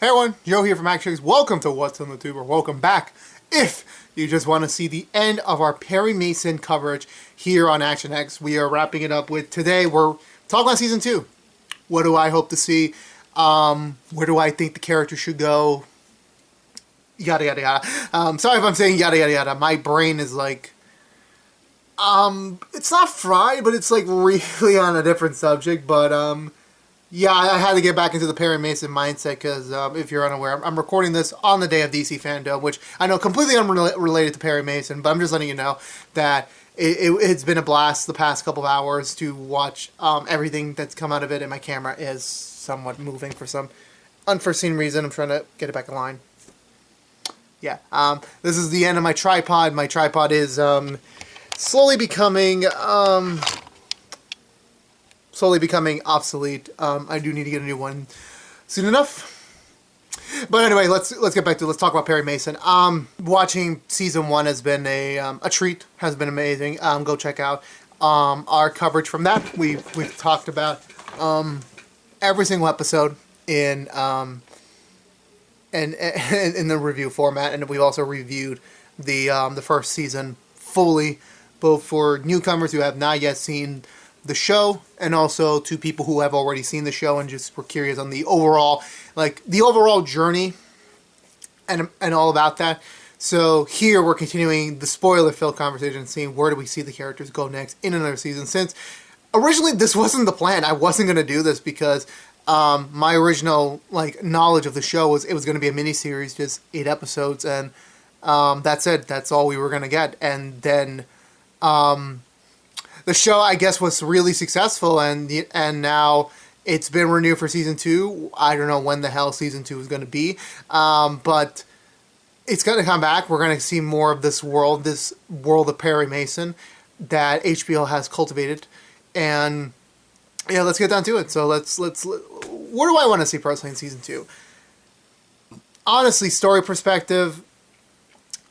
Hey everyone, Joe here from ActionX. Welcome to What's on the Tube, or welcome back if you just want to see the end of our Perry Mason coverage here on ActionX. We are wrapping it up with today. We're talking about Season 2. What do I hope to see? Where do I think the character should go? Yada yada yada. Sorry if I'm saying yada yada yada. My brain is like, it's not fried, but it's like really on a different subject. But yeah, I had to get back into the Perry Mason mindset because if you're unaware, I'm recording this on the day of DC Fandom, which I know completely unrelated to Perry Mason, but I'm just letting you know that it's been a blast the past couple of hours to watch everything that's come out of it, and my camera is somewhat moving for some unforeseen reason. I'm trying to get it back in line. Yeah, this is the end of my tripod. My tripod is slowly becoming obsolete. I do need to get a new one soon enough. But anyway, let's get back to let's talk about Perry Mason. Watching season 1 has been a treat. Has been amazing. Go check out our coverage from that. We've talked about every single episode in the review format, and we've also reviewed the first season fully, both for newcomers who have not yet seen the show, and also to people who have already seen the show and just were curious on the overall journey and all about that. So here we're continuing the spoiler-filled conversation, seeing where do we see the characters go next in another season. Since originally this wasn't the plan, I wasn't going to do this because my original knowledge of the show was it was going to be a miniseries, just 8 episodes, and that's it. That's all we were going to get, and then the show, I guess, was really successful, and now it's been renewed for season 2. I don't know when the hell season 2 is going to be, but it's going to come back. We're going to see more of this world of Perry Mason that HBO has cultivated, and yeah, let's get down to it. So let's. What do I want to see personally in season 2? Honestly, story perspective.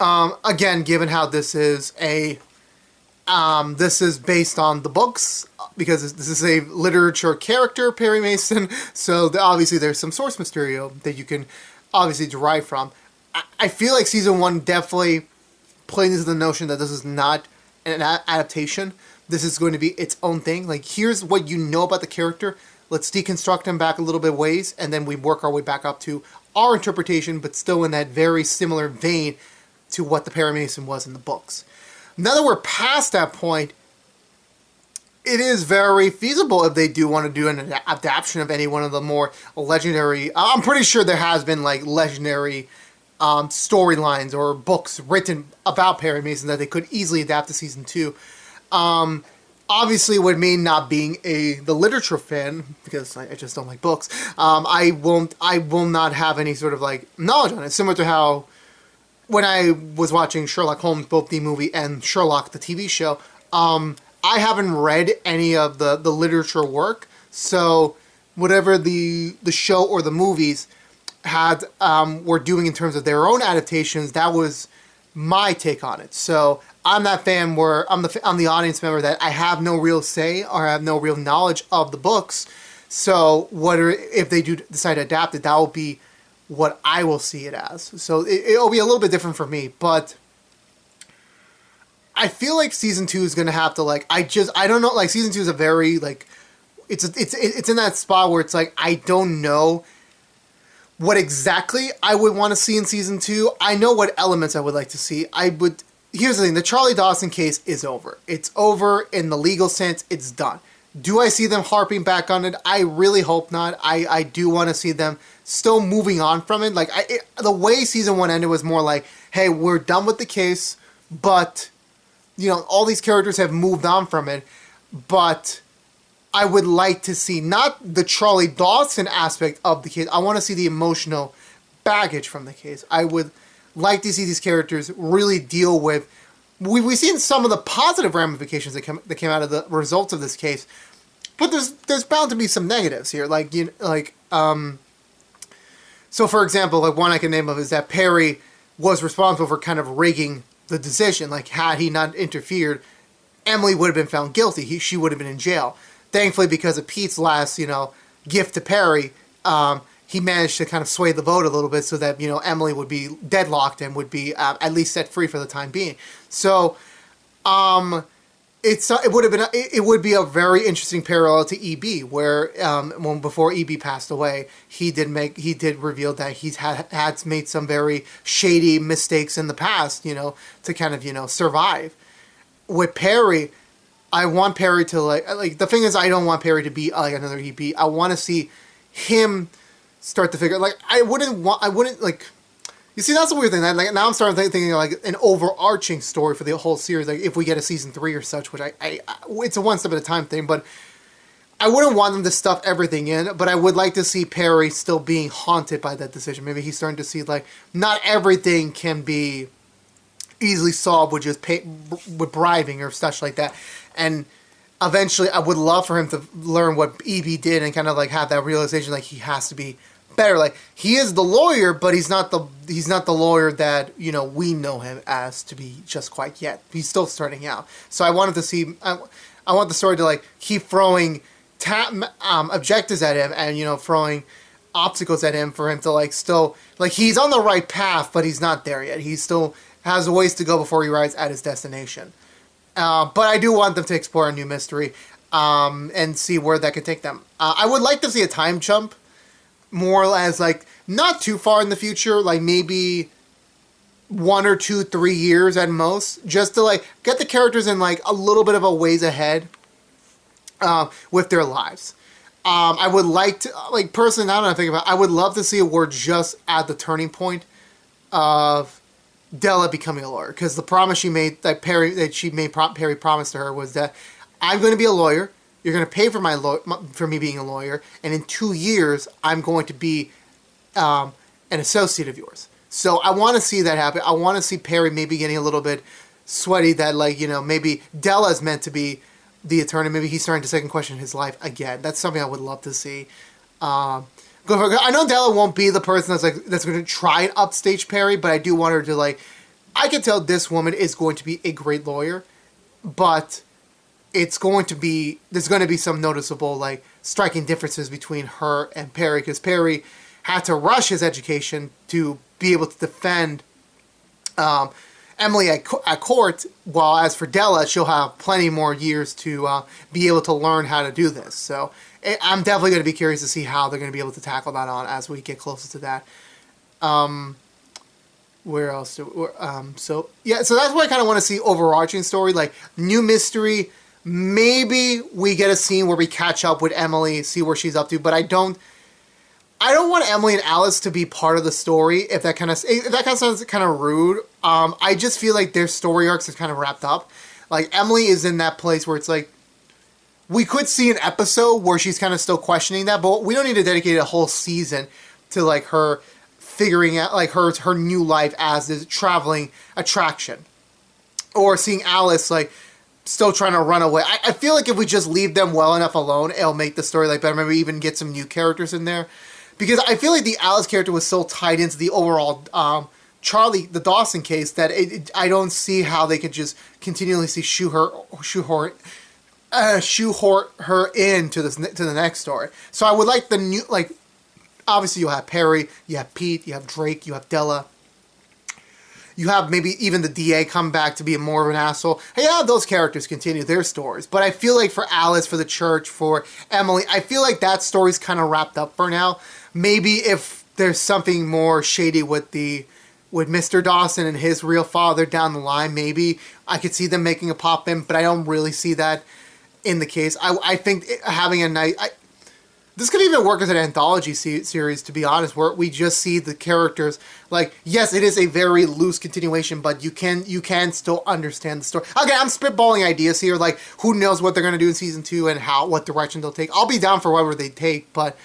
Again, given how this is this is based on the books, because this is a literature character, Perry Mason, so obviously there's some source material that you can obviously derive from. I feel like season 1 definitely plays into the notion that this is not an adaptation. This is going to be its own thing. Like, here's what you know about the character. Let's deconstruct him back a little bit ways, and then we work our way back up to our interpretation, but still in that very similar vein to what the Perry Mason was in the books. Now that we're past that point, it is very feasible if they do want to do an adaptation of any one of the more legendary... I'm pretty sure there has been legendary storylines or books written about Perry Mason that they could easily adapt to season 2. Obviously, with me not being the literature fan, because I just don't like books, I will not have any sort of knowledge on it. Similar to how when I was watching Sherlock Holmes, both the movie and Sherlock, the TV show, I haven't read any of the literature work. So whatever the show or the movies had were doing in terms of their own adaptations, that was my take on it. So I'm that fan where I'm the audience member that I have no real say or have no real knowledge of the books. So if they do decide to adapt it, that will be what I will see it as. So it'll be a little bit different for me, but I feel like season 2 is gonna have to I don't know, season 2 is a very it's in that spot where it's I don't know what exactly I would want to see in season 2. I know what elements I would like to see. Here's the thing, the Charlie Dawson case is over. It's over in the legal sense, it's done. Do I see them harping back on it? I really hope not. I do want to see them still moving on from it. The way season 1 ended was more hey, we're done with the case, but, all these characters have moved on from it, but I would like to see not the Charlie Dawson aspect of the case. I want to see the emotional baggage from the case. I would like to see these characters really deal with... We've seen some of the positive ramifications that came out of the results of this case, but there's bound to be some negatives here. So for example, one I can name of is that Perry was responsible for kind of rigging the decision. Had he not interfered, Emily would have been found guilty. She would have been in jail. Thankfully, because of Pete's last, gift to Perry, he managed to kind of sway the vote a little bit so that, Emily would be deadlocked and would be at least set free for the time being. So, it would be a very interesting parallel to EB, where before EB passed away, he did reveal that he's had made some very shady mistakes in the past, to kind of survive. With Perry, I want Perry to like the thing is, I don't want Perry to be like another EB. I want to see him start to figure I wouldn't like. You see, that's the weird thing. Like now, I'm starting thinking like an overarching story for the whole series. Like if we get a season 3 or such, which it's a one step at a time thing. But I wouldn't want them to stuff everything in. But I would like to see Perry still being haunted by that decision. Maybe he's starting to see like not everything can be easily solved with just with bribing or stuff like that. And eventually, I would love for him to learn what Evie did and kind of like have that realization like he has to be better. Like he is the lawyer, but he's not the lawyer that we know him as to be just quite yet. He's still starting out. So I wanted to see. I want the story to like keep throwing objectives at him and throwing obstacles at him for him to like still like he's on the right path, but he's not there yet. He still has a ways to go before he arrives at his destination. But I do want them to explore a new mystery and see where that could take them. I would like to see a time jump. More or less, like, not too far in the future, like, maybe 1 or 2, 3 years at most, just to, like, get the characters in, like, a little bit of a ways ahead with their lives. I would like to, like, personally, now that I'm thinking about it, I would love to see we're just at the turning point of Della becoming a lawyer, because the promise she made, Perry promised to her was that I'm going to be a lawyer. You're going to pay for me being a lawyer, and in 2 years, I'm going to be an associate of yours. So I want to see that happen. I want to see Perry maybe getting a little bit sweaty that, like, maybe Della's meant to be the attorney. Maybe he's starting to second question his life again. That's something I would love to see. I know Della won't be the person that's going to try and upstage Perry, but I do want her to, like, I can tell this woman is going to be a great lawyer, but there's going to be some noticeable, like, striking differences between her and Perry, because Perry had to rush his education to be able to defend Emily at court, while as for Della, she'll have plenty more years to be able to learn how to do this. So I'm definitely going to be curious to see how they're going to be able to tackle that on as we get closer to that. Where else? So that's what I kind of want to see overarching story, like new mystery. Maybe we get a scene where we catch up with Emily, see where she's up to, but I don't want Emily and Alice to be part of the story. If that kind of sounds kind of rude, I just feel like their story arcs is kind of wrapped up. Like Emily is in that place where it's like we could see an episode where she's kind of still questioning that, but we don't need to dedicate a whole season to like her figuring out like her new life as this traveling attraction, or seeing Alice like still trying to run away. I feel like if we just leave them well enough alone, it'll make the story like better. Maybe even get some new characters in there, because I feel like the Alice character was so tied into the overall Charlie the Dawson case that I don't see how they could just continuously shoehorn her into the next story. So I would like the new, like, obviously you have Perry, you have Pete, you have Drake, you have Della. You have maybe even the DA come back to be more of an asshole. Hey, yeah, those characters continue their stories. But I feel like for Alice, for the church, for Emily, I feel like that story's kind of wrapped up for now. Maybe if there's something more shady with Mr. Dawson and his real father down the line, maybe I could see them making a pop in, but I don't really see that in the case. I think having a night... This could even work as an anthology series, to be honest, where we just see the characters. Like, yes, it is a very loose continuation, but you can still understand the story. Again, I'm spitballing ideas here. Like, who knows what they're going to do in season 2 and what direction they'll take. I'll be down for whatever they take, but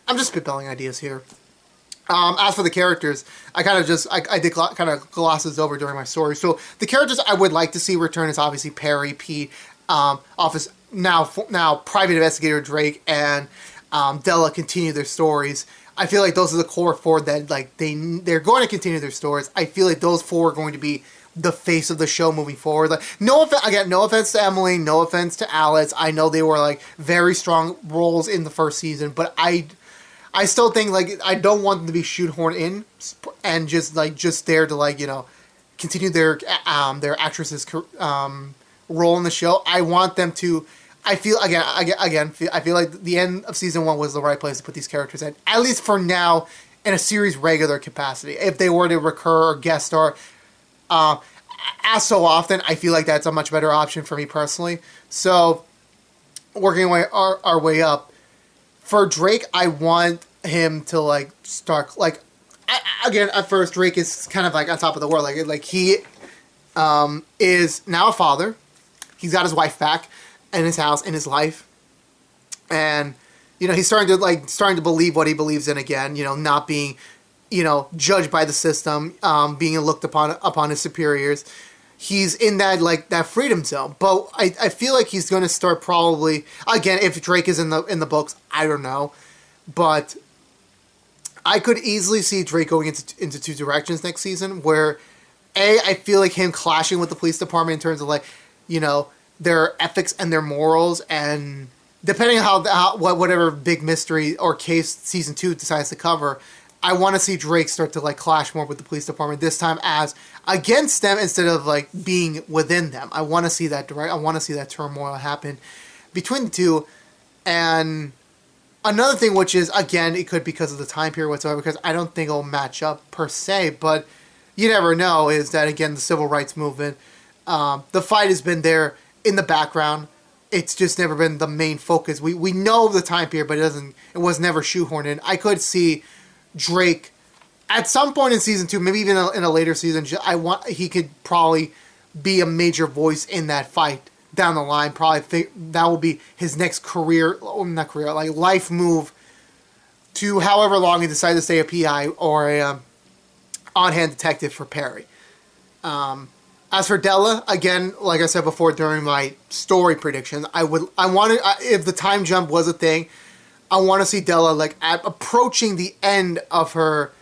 I'm just spitballing ideas here. As for the characters, I did kind of glosses over during my story. So the characters I would like to see return is obviously Perry, Pete, now Private Investigator Drake, and Della continue their stories. I feel like those are the core four that like they're going to continue their stories. I feel like those four are going to be the face of the show moving forward. Like, no offense to Emily, no offense to Alice. I know they were like very strong roles in the first season, but I I still think like I don't want them to be shoehorned in and just there to continue their actresses role in the show. I want them to. I feel I feel like the end of season 1 was the right place to put these characters at least for now, in a series regular capacity. If they were to recur or guest star, as so often, I feel like that's a much better option for me personally. So, working our way up for Drake, I want him to start again. At first, Drake is kind of on top of the world. He is now a father. He's got his wife back in his house, in his life, and he's starting to believe what he believes in again. Not being judged by the system, being looked upon his superiors. He's in that freedom zone, but I feel like he's going to start probably again if Drake is in the books. I don't know, but I could easily see Drake going into two directions next season. Where I feel like him clashing with the police department in terms of their ethics and their morals, and depending on whatever big mystery or case season 2 decides to cover. I want to see Drake start to clash more with the police department, this time as against them instead of being within them. I want to see that I want to see that turmoil happen between the two. And another thing, which is again, it could be because of the time period whatsoever, because I don't think it'll match up per se, but you never know, is that again the civil rights movement, the fight has been there in the background. It's just never been the main focus. We know the time period, but it was never shoehorned in. I could see Drake at some point in season 2, maybe even in a later season, he could probably be a major voice in that fight down the line. Probably think that will be his next life move to however long he decides to stay a PI or a on-hand detective for Perry. As for Della, again, like I said before during my story prediction, if the time jump was a thing, I want to see Della approaching the end of her,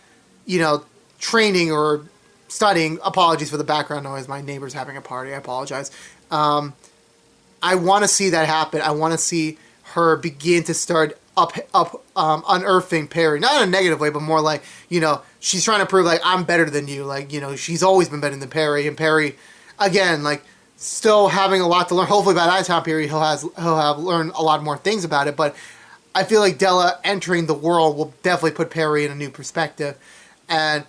training or studying. Apologies for the background noise. My neighbor's having a party. I apologize. I want to see that happen. I want to see her begin to start unearthing Perry, not in a negative way, but more she's trying to prove I'm better than you. She's always been better than Perry, and Perry, again, still having a lot to learn. Hopefully by that time period he'll have learned a lot more things about it, but I feel like Della entering the world will definitely put Perry in a new perspective, and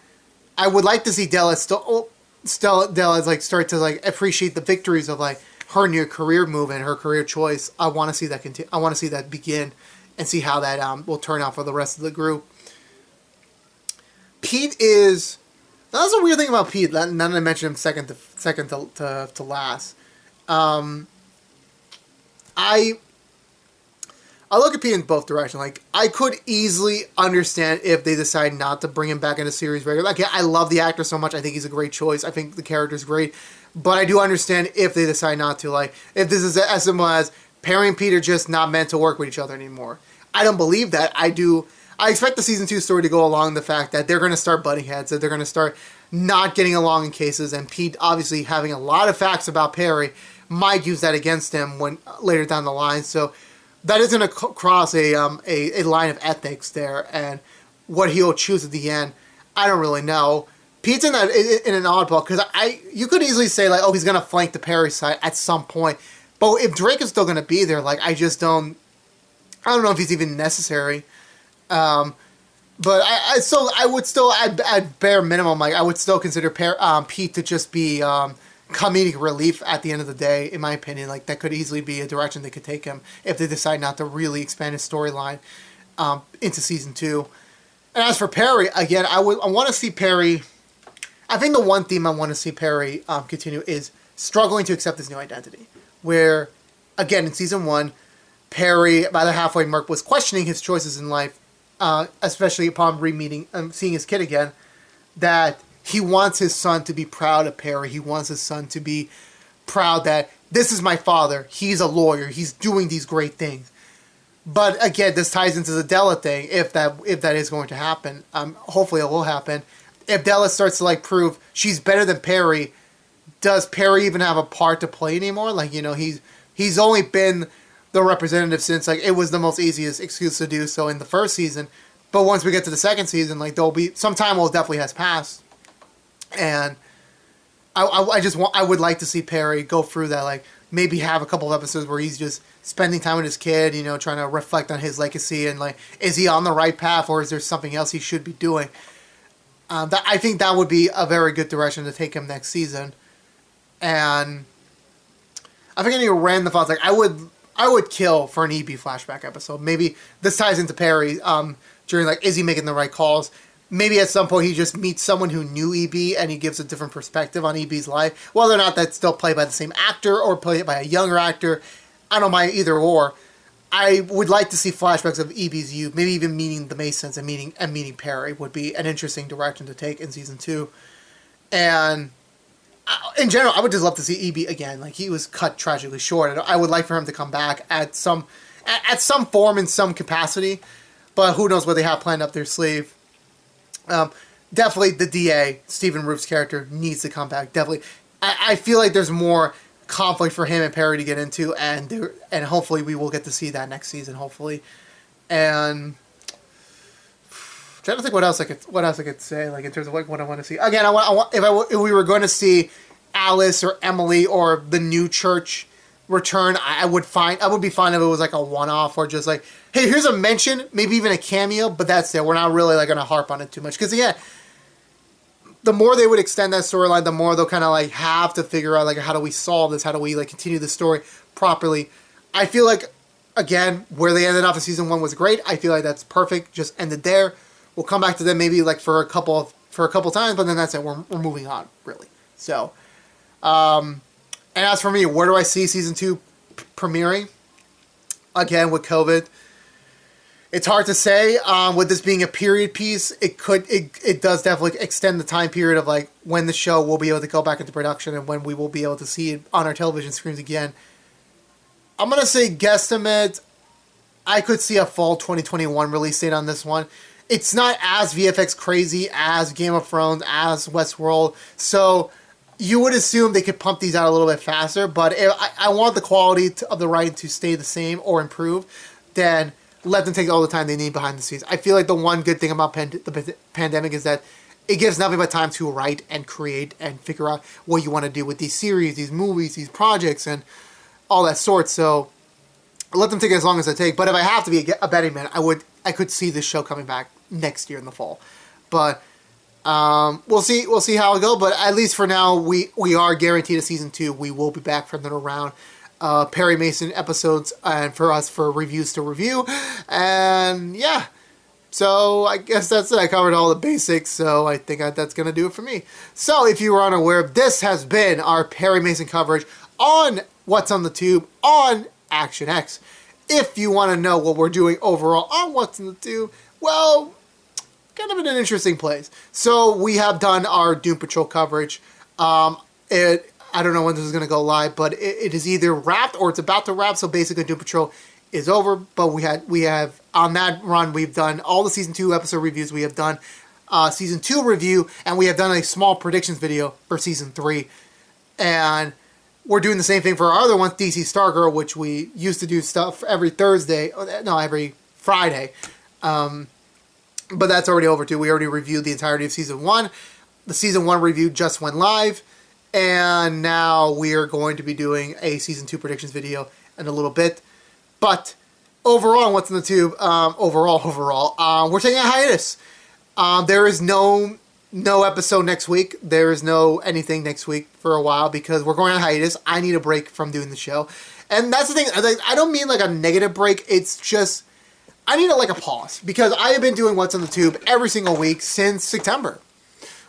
I would like to see Della start to appreciate the victories of her new career move and her career choice. I want to see that continue. I want to see that begin, and see how that will turn out for the rest of the group. Pete is. That's a weird thing about Pete. None of them mentioned him second to last. I look at Pete in both directions. I could easily understand if they decide not to bring him back into series regular. I love the actor so much. I think he's a great choice. I think the character's great. But I do understand if they decide not to. If this is as simple as Perry and Pete are just not meant to work with each other anymore. I don't believe that. I expect the season 2 story to go along the fact that they're going to start butting heads, that they're going to start not getting along in cases, and Pete obviously having a lot of facts about Perry might use that against him when later down the line. So that is going to cross a line of ethics there, and what he'll choose at the end, I don't really know. Pete's in an oddball because you could easily say he's going to flank the Perry side at some point, but if Drake is still going to be there, I don't know if he's even necessary. But I would still at bare minimum I would still consider Pete to just be comedic relief at the end of the day, in my opinion. That could easily be a direction they could take him if they decide not to really expand his storyline into season 2. And as for Perry, again, I want to see Perry. I think the one theme I want to see Perry continue is struggling to accept his new identity. Where, again, in season 1, Perry, by the halfway mark, was questioning his choices in life, especially upon re-meeting and seeing his kid again, that he wants his son to be proud of Perry. He wants his son to be proud that this is my father. He's a lawyer. He's doing these great things. But again, this ties into the Della thing. If that is going to happen, hopefully it will happen. If Della starts to prove she's better than Perry, does Perry even have a part to play anymore? He's only been the representative since it was the most easiest excuse to do so in the first season. But once we get to the second season, like there'll be some time will definitely has passed, and I would like to see Perry go through that, like maybe have a couple of episodes where he's just spending time with his kid, you know, trying to reflect on his legacy and like, is he on the right path or is there something else he should be doing? I think that would be a very good direction to take him next season. And I think any random thoughts, like I would kill for an EB flashback episode. Maybe this ties into Perry during like, is he making the right calls? Maybe at some point he just meets someone who knew EB and he gives a different perspective on EB's life. Whether or not that's still played by the same actor or played by a younger actor, I don't mind either or. I would like to see flashbacks of EB's youth, maybe even meeting the Masons and meeting Perry would be an interesting direction to take in season 2. And in general, I would just love to see EB again. Like, he was cut tragically short. I would like for him to come back at some form in some capacity, but who knows what they have planned up their sleeve. Definitely the DA, Stephen Roof's character, needs to come back. Definitely. I feel like there's more conflict for him and Perry to get into, and hopefully we will get to see that next season, hopefully. And I'm trying to think what else I could say, like in terms of like what I want to see. Again, I want if we were going to see Alice or Emily or the new church return, I would be fine if it was like a one-off or just like, hey, here's a mention, maybe even a cameo, but that's it. We're not really like going to harp on it too much, because again, the more they would extend that storyline, the more they'll kind of like have to figure out like, how do we solve this? How do we like continue the story properly? I feel like, again, where they ended off in season 1 was great. I feel like that's perfect. Just ended there. We'll come back to them maybe like for a couple times, but then that's it. We're moving on, really. So, and as for me, where do I see season 2 premiering? Again, with COVID, it's hard to say. With this being a period piece, it does definitely extend the time period of like when the show will be able to go back into production and when we will be able to see it on our television screens again. I'm gonna say guesstimate, I could see a fall 2021 release date on this one. It's not as VFX crazy as Game of Thrones, as Westworld, so you would assume they could pump these out a little bit faster, but if I want the quality of the writing to stay the same or improve, then let them take all the time they need behind the scenes. I feel like the one good thing about the pandemic is that it gives nothing but time to write and create and figure out what you want to do with these series, these movies, these projects, and all that sort. So let them take as long as they take. But if I have to be a betting man, I could see this show coming back next year in the fall. But we'll see how it goes. But at least for now, we are guaranteed a season 2. We will be back from another round. Perry Mason episodes and for us for reviews to review. And yeah, so I guess that's it. I covered all the basics, so I think that's going to do it for me. So if you were unaware, this has been our Perry Mason coverage on What's on the Tube on ActionX. If you want to know what we're doing overall on What's on the Tube, well, kind of in an interesting place. So we have done our Doom Patrol coverage. I don't know when this is going to go live, but it is either wrapped or it's about to wrap. So basically, Doom Patrol is over. But we have on that run, we've done all the season 2 episode reviews. We have done season 2 review, and we have done a small predictions video for season 3. And we're doing the same thing for our other one, DC Stargirl, which we used to do stuff every Friday. But that's already over too. We already reviewed the entirety of season 1. The season 1 review just went live. And now we are going to be doing a season 2 predictions video in a little bit. But overall, What's in the Tube? Overall, we're taking a hiatus. There is no episode next week. There is no anything next week for a while because we're going on hiatus. I need a break from doing the show. And that's the thing. I don't mean like a negative break. It's just, I need a pause. Because I have been doing What's on the Tube every single week since September.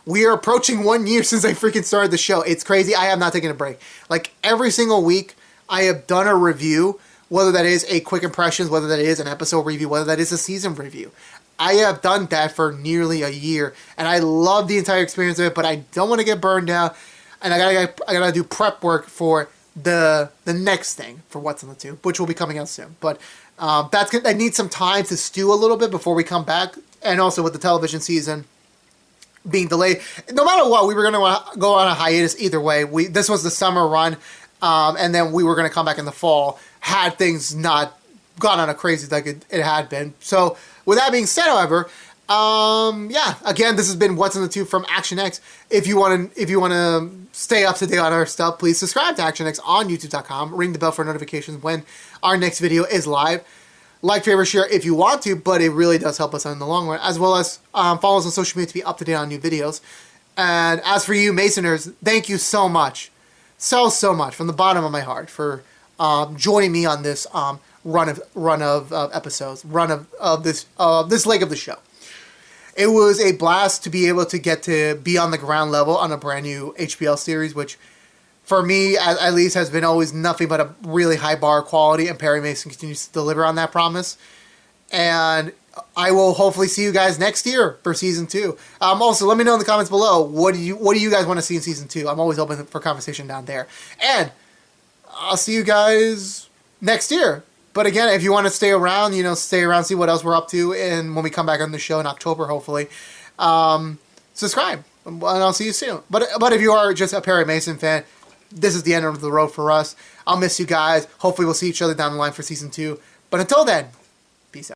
We are approaching 1 year since I freaking started the show. It's crazy. I have not taken a break. Like, every single week, I have done a review, whether that is a quick impressions, whether that is an episode review, whether that is a season review. I have done that for nearly a year, and I love the entire experience of it, but I don't want to get burned out, and I gotta do prep work for the next thing for What's on the Tube, which will be coming out soon. But I need some time to stew a little bit before we come back, and also with the television season being delayed. No matter what, we were going to go on a hiatus either way. This was the summer run, and then we were going to come back in the fall, had things not gone on a crazy like it had been. So With that being said, however, yeah, again, this has been What's in the Tube from ActionX. If you want to stay up to date on our stuff, please subscribe to ActionX on YouTube.com. Ring the bell for notifications when our next video is live. Like, favorite, share if you want to, but it really does help us in the long run, as well as follow us on social media to be up to date on new videos. And as for you Masoners, thank you so much, so much from the bottom of my heart for joining me on this run of episodes, this leg of the show. It was a blast to be able to get to be on the ground level on a brand new HBL series, which for me, at least, has been always nothing but a really high bar quality, and Perry Mason continues to deliver on that promise. And I will hopefully see you guys next year for Season 2. Also, let me know in the comments below, what do you guys want to see in Season 2? I'm always open for conversation down there. And I'll see you guys next year. But again, if you want to stay around, see what else we're up to, and when we come back on the show in October, hopefully, subscribe, and I'll see you soon. But if you are just a Perry Mason fan, this is the end of the road for us. I'll miss you guys. Hopefully we'll see each other down the line for Season 2. But until then,